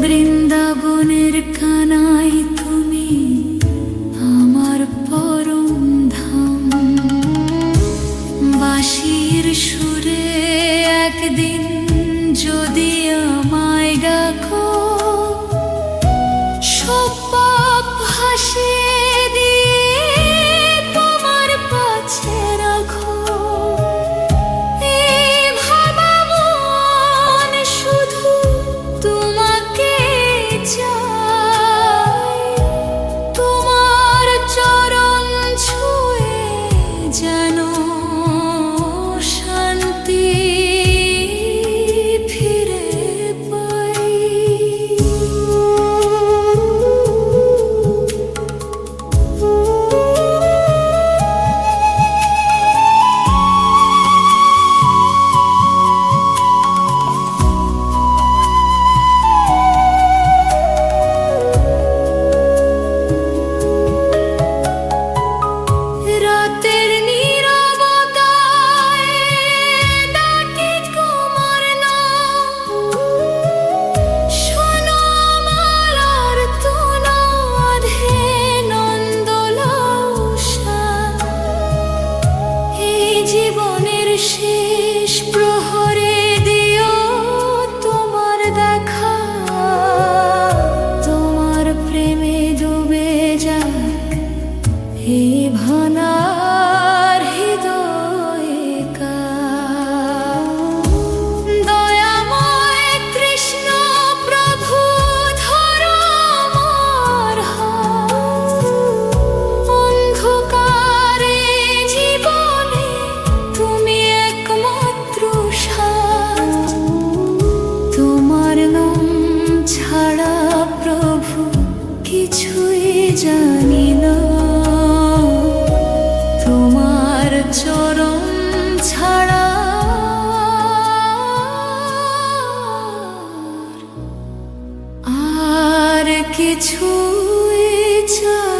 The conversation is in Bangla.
বৃন্দাবনের কানাই তুমি আমার পরম ধাম। বাঁশির সুরে একদিন যদি আমায় ডাকো, সব পাপ ভাসিয়ে দিয়ে তোমার পাছে রাখো। এই ভাবা মন শুধু তোমাকে চায়, তোমার চরণ ছুঁয়ে যেন শান্তি ফিরে পাই। রাতের নীরবতায় ডাকি তোমার নাম, শোনো আমার আর্তনাদে নন্দলাউষা। এই জীবনের শেষ প্রহরে দিও তোমার দেখা, তোমার প্রেমে ডুবে যাক এই ভানার হৃদয়কা। দয়াময় কৃষ্ণ প্রভু ধরো আমার হাত, অন্ধকারে জীবনে তুমি একমাত্র সাথ। তোমার নাম ছাড়া প্রভু কিছুই জানি না, তোমার চরণ ছাড়া আর কিছুই চাই।